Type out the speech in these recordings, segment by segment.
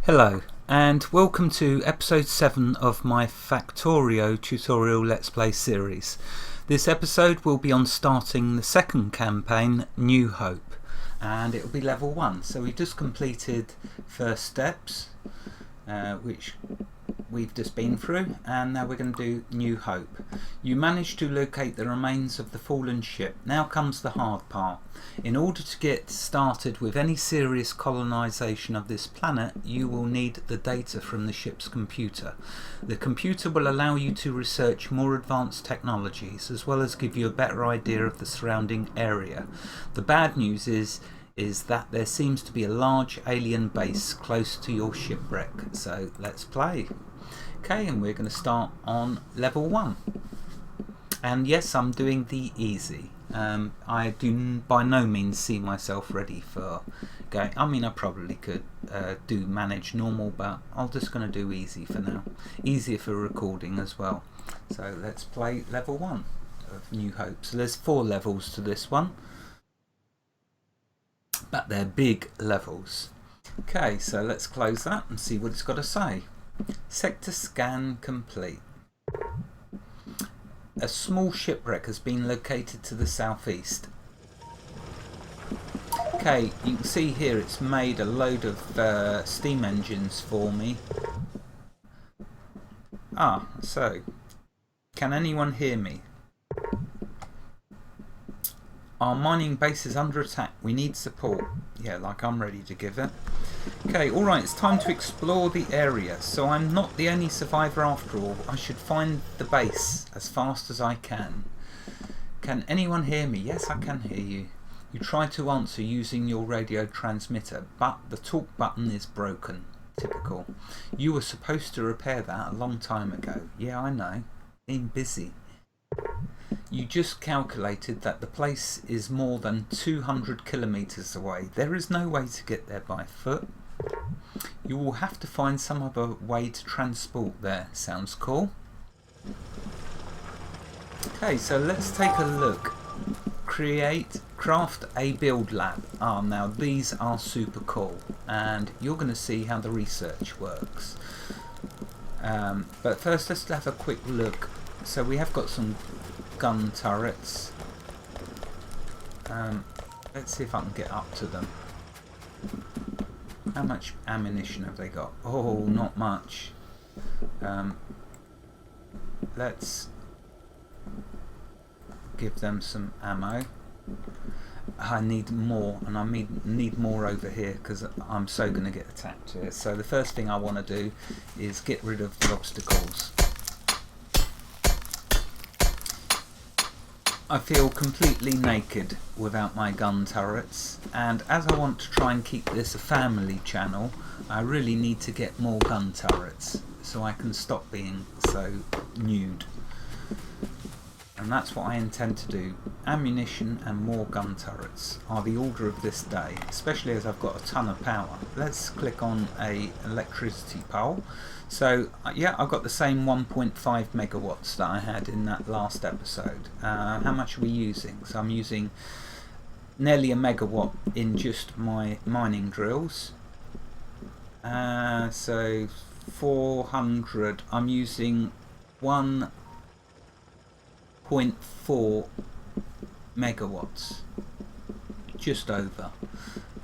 Hello and welcome to episode 7 of my Factorio tutorial Let's Play series. This episode will be on starting the second campaign, New Hope, and it will be level 1. So we just completed first steps, which we've just been through, and now we're going to do New Hope. You managed to locate the remains of the fallen ship. Now comes the hard part. In order to get started with any serious colonization of this planet, you will need the data from the ship's computer. The computer will allow you to research more advanced technologies, as well as give you a better idea of the surrounding area. The bad news is that there seems to be a large alien base close to your shipwreck. So let's play. Okay, and we're going to start on level 1. And yes, I'm doing the easy. I do by no means see myself ready for going. I mean, I probably could do manage normal, but I'm just going to do easy for now. Easier for recording as well. So let's play level 1 of New Hope. So there's 4 levels to this one, but they're big levels. Okay, so let's close that and see what it's got to say. Sector scan complete. A small shipwreck has been located to the southeast. Okay, you can see here it's made a load of steam engines for me. So can anyone hear me? Our mining base is under attack. We need support. Yeah, like I'm ready to give it. Okay, alright, it's time to explore the area. So I'm not the only survivor after all. I should find the base as fast as I can. Can anyone hear me? Yes, I can hear you. You try to answer using your radio transmitter, but the talk button is broken. Typical. You were supposed to repair that a long time ago. Yeah, I know. Been busy. You just calculated that the place is more than 200 kilometers away. There is no way to get there by foot. You will have to find some other way to transport there. Sounds cool. Okay, so let's take a look. Craft a build lab. Now these are super cool, and you're going to see how the research works. But first, let's have a quick look. So we have got some gun turrets. Let's see if I can get up to them. How much ammunition have they got? Oh, not much. Let's give them some ammo. I need more, and I need more over here because I'm so going to get attacked here. So the first thing I want to do is get rid of the obstacles. I feel completely naked without my gun turrets, and as I want to try and keep this a family channel, I really need to get more gun turrets so I can stop being so nude. And that's what I intend to do. Ammunition and more gun turrets are the order of this day, especially as I've got a ton of power. Let's click on a electricity pole. So yeah, I've got the same 1.5 megawatts that I had in that last episode. How much are we using? So I'm using nearly a megawatt in just my mining drills. So 400, I'm using 1.4 megawatts, just over.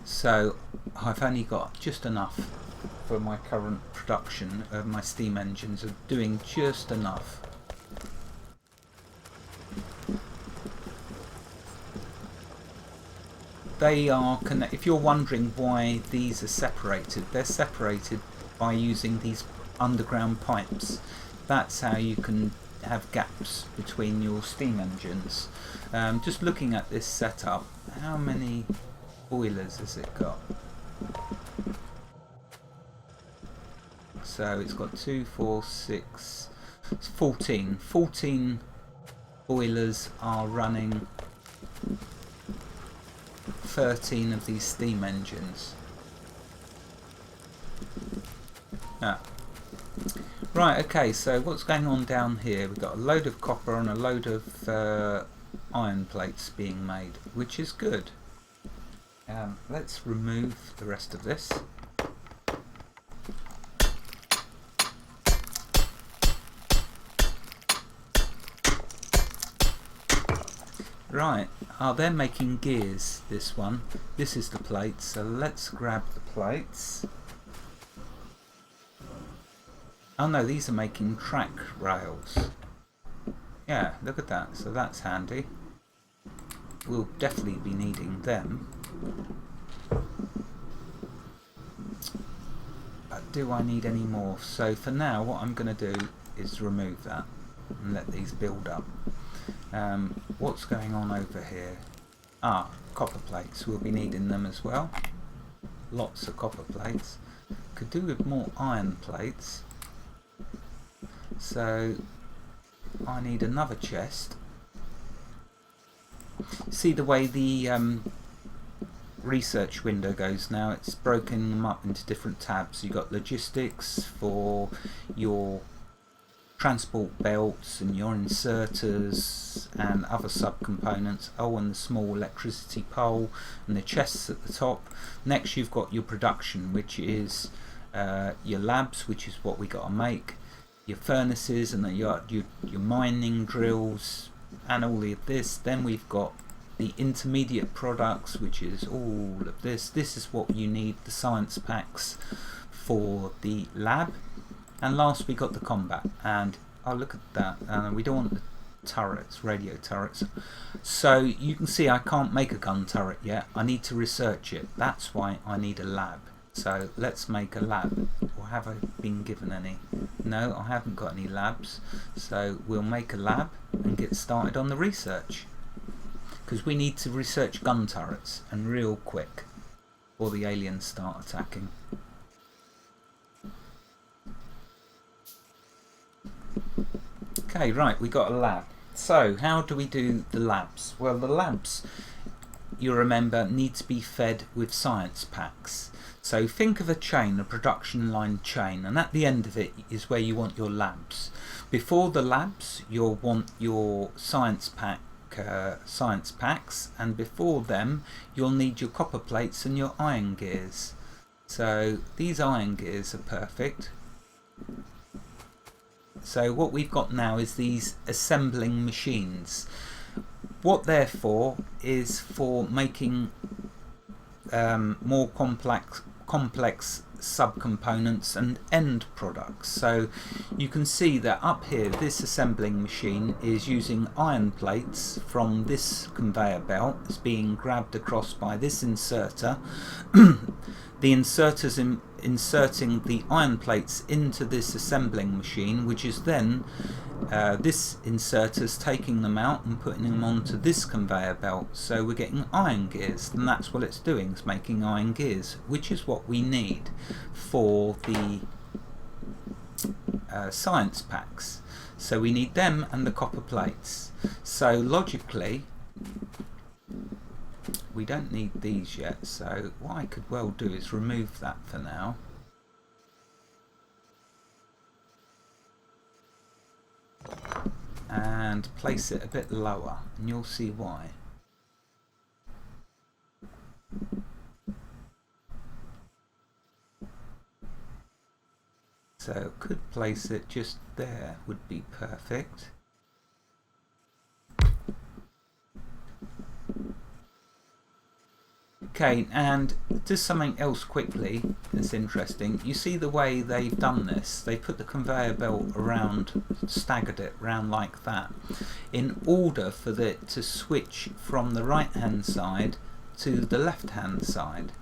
So I've only got just enough for my current production of my steam engines, of doing just enough. They are connected. If you're wondering why these are separated, they're separated by using these underground pipes. That's how you can have gaps between your steam engines. Just looking at this setup, how many boilers has it got? So it's got 2, 4, 6, 14. 14 boilers are running 13 of these steam engines. Right, okay, so what's going on down here? We've got a load of copper and a load of iron plates being made, which is good. Let's remove the rest of this. Right, they're making gears, this one. This is the plate, so let's grab the plates. Oh no, these are making track rails. Yeah, look at that, so that's handy. We'll definitely be needing them. But do I need any more? So for now, what I'm going to do is remove that and let these build up. What's going on over here? Copper plates. We'll be needing them as well. Lots of copper plates. Could do with more iron plates. So I need another chest. See the way the research window goes now? It's broken them up into different tabs. You've got logistics for your transport belts and your inserters and other subcomponents. And the small electricity pole and the chests at the top. Next you've got your production, which is your labs, which is what we got to make, your furnaces and your mining drills and all of this. Then we've got the intermediate products, which is all of this. This is what you need, the science packs for the lab. And last we got the combat, and look at that, we don't want the turrets, radio turrets. So you can see I can't make a gun turret yet. I need to research it. That's why I need a lab. So let's make a lab. Or have I been given any? No, I haven't got any labs. So we'll make a lab and get started on the research. Because we need to research gun turrets, and real quick, before the aliens start attacking. Okay, right, we got a lab. So how do we do the labs? Well, the labs, you remember, need to be fed with science packs. So think of a chain, a production line chain, and at the end of it is where you want your labs. Before the labs, you'll want your science packs, and before them you'll need your copper plates and your iron gears. So these iron gears are perfect. So what we've got now is these assembling machines. What they're for is for making more complex subcomponents and end products. So you can see that up here this assembling machine is using iron plates from this conveyor belt. It's being grabbed across by this inserter. The inserter's inserting the iron plates into this assembling machine, which is then this inserter's taking them out and putting them onto this conveyor belt. So we're getting iron gears, and that's what it's doing, it's making iron gears, which is what we need for the science packs. So we need them and the copper plates. So logically we don't need these yet, so what I could well do is remove that for now. And place it a bit lower, and you'll see why. So could place it just there, would be perfect. Okay, and just something else quickly that's interesting. You see the way they've done this? They put the conveyor belt around, staggered it around like that, in order for it to switch from the right hand side to the left hand side.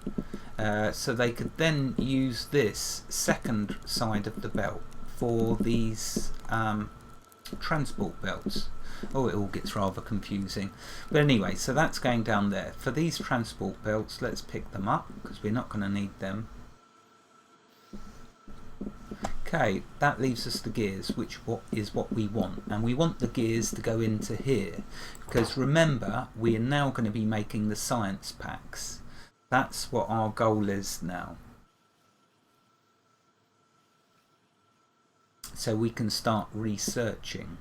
So they could then use this second side of the belt for these transport belts. Oh, it all gets rather confusing. But anyway, so that's going down there. For these transport belts, let's pick them up because we're not going to need them. Okay, that leaves us the gears, which is what we want. And we want the gears to go into here because remember, we are now going to be making the science packs. That's what our goal is now. So we can start researching.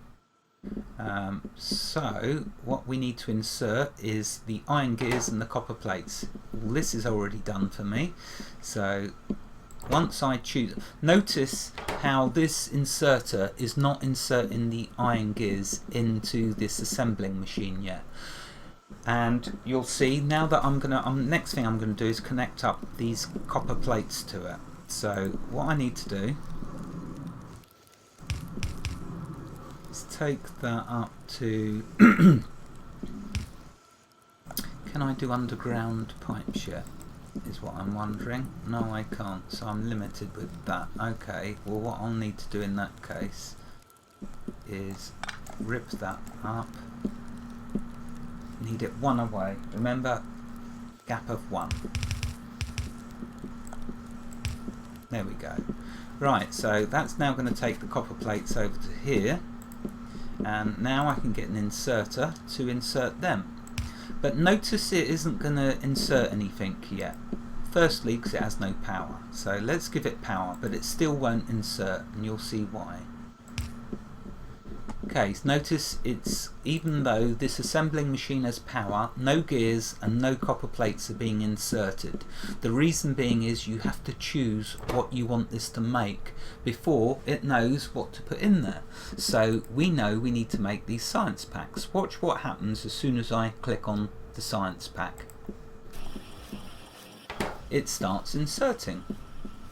So what we need to insert is the iron gears and the copper plates. Well, this is already done for me. So once I choose, notice how this inserter is not inserting the iron gears into this assembling machine yet. And you'll see now that next thing I'm gonna do is connect up these copper plates to it. So what I need to do is take that up to can I do underground pipes yet? Is what I'm wondering. No, I can't, so I'm limited with that. Okay, well what I'll need to do in that case is rip that up. Need it one away. Remember, gap of one. There we go. Right, so that's now going to take the copper plates over to here, and now I can get an inserter to insert them. But notice it isn't going to insert anything yet. Firstly, because it has no power. So let's give it power, but it still won't insert, and you'll see why. Okay, so notice it's, even though this assembling machine has power, no gears and no copper plates are being inserted. The reason being is you have to choose what you want this to make before it knows what to put in there. So we know we need to make these science packs. Watch what happens as soon as I click on the science pack. It starts inserting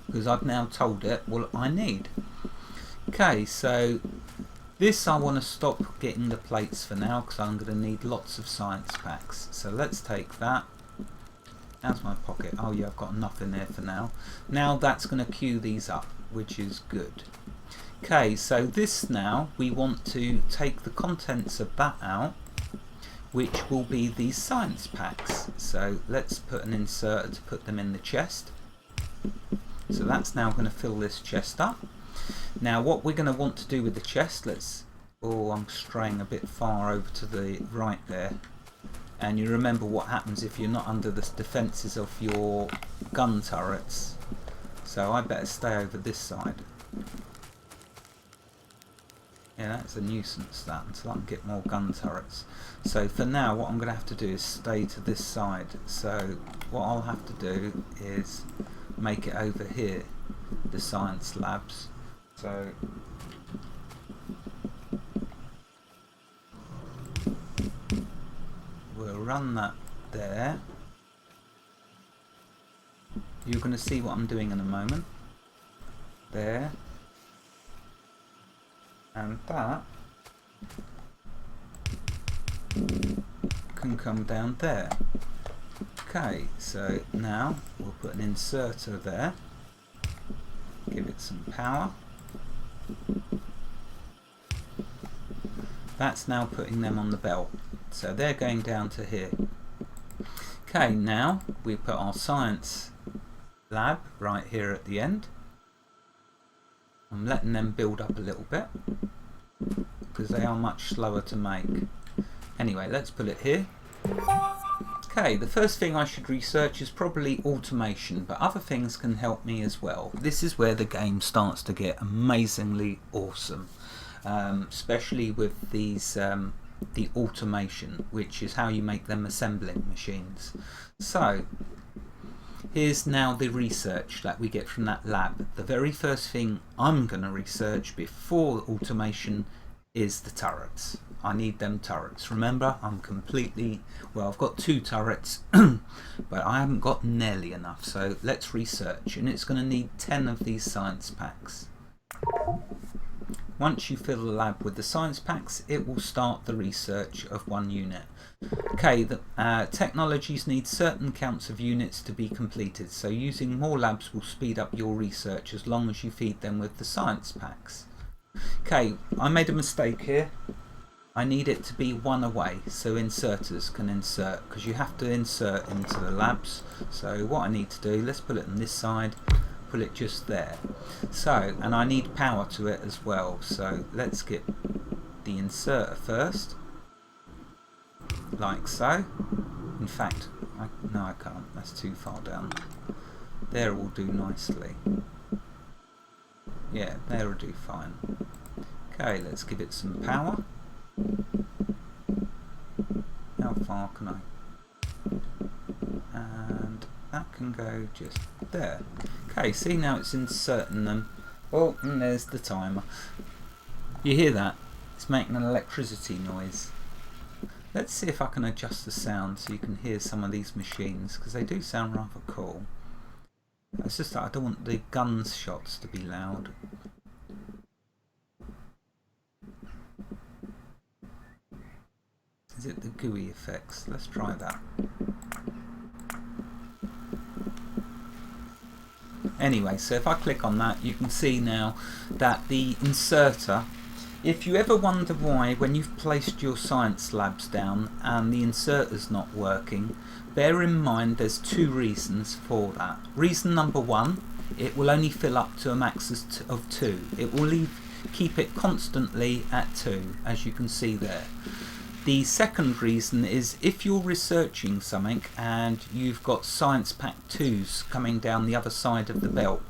because I've now told it what I need. Okay, so this I want to stop getting the plates for now because I'm going to need lots of science packs. So let's take that. How's my pocket? Oh yeah, I've got enough in there for now. Now that's going to queue these up, which is good. Okay, so this now we want to take the contents of that out, which will be these science packs. So let's put an inserter to put them in the chest. So that's now going to fill this chest up. Now what we're going to want to do with the chest, oh, I'm straying a bit far over to the right there, and you remember what happens if you're not under the defences of your gun turrets, so I better stay over this side. Yeah, that's a nuisance, that, until I can get more gun turrets. So for now what I'm going to have to do is stay to this side. So what I'll have to do is make it over here, the science labs. So we'll run that there. You're going to see what I'm doing in a moment. There. And that can come down there. Okay, so now we'll put an inserter there. Give it some power. That's now putting them on the belt, so they're going down to here. Okay, now we put our science lab right here at the end. I'm letting them build up a little bit because they are much slower to make. Anyway, let's put it here. Okay, the first thing I should research is probably automation, but other things can help me as well. This is where the game starts to get amazingly awesome, especially with these the automation, which is how you make them assembling machines. So here's now the research that we get from that lab. The very first thing I'm going to research before automation is the turrets. I need them turrets. Remember, I'm completely, well, I've got 2 turrets, but I haven't got nearly enough. So let's research, and it's going to need 10 of these science packs. Once you fill the lab with the science packs, it will start the research of 1 unit. Okay, the technologies need certain counts of units to be completed, so using more labs will speed up your research as long as you feed them with the science packs. Okay, I made a mistake here. I need it to be 1 away so inserters can insert, because you have to insert into the labs. So what I need to do, let's put it on this side, put it just there. So, and I need power to it as well, so let's get the inserter first, like so. In fact, no I can't, that's too far down. There will do nicely. Yeah, there will do fine. Okay, let's give it some power. How far can I? And that can go just there. Okay, see, now it's inserting them. Oh, and there's the timer. You hear that? It's making an electricity noise. Let's see if I can adjust the sound so you can hear some of these machines, because they do sound rather cool. It's just that I don't want the guns shots to be loud. Is it the GUI effects? Let's try that. Anyway, so if I click on that, you can see now that the inserter, if you ever wonder why when you've placed your science labs down and the inserter's not working, bear in mind there's two reasons for that. Reason number one, it will only fill up to a max of 2. It will keep it constantly at 2, as you can see there. The second reason is if you're researching something and you've got science pack 2s coming down the other side of the belt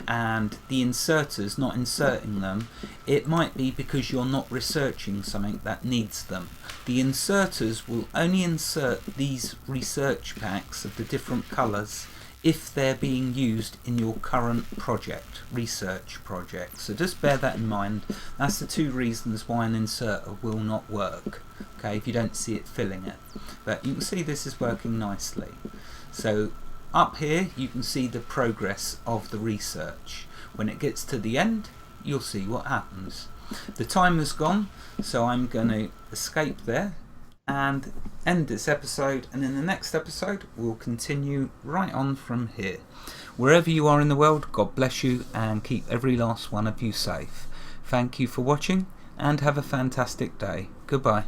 and the inserter's not inserting them, it might be because you're not researching something that needs them. The inserters will only insert these research packs of the different colours if they're being used in your current research project. So just bear that in mind. That's the two reasons why an inserter will not work, okay, if you don't see it filling it. But you can see this is working nicely. So up here you can see the progress of the research. When it gets to the end, you'll see what happens. The timer's gone, so I'm going to escape there and end this episode, and in the next episode we'll continue right on from here. Wherever you are in the world, God bless you and keep every last one of you safe. Thank you for watching and have a fantastic day. Goodbye.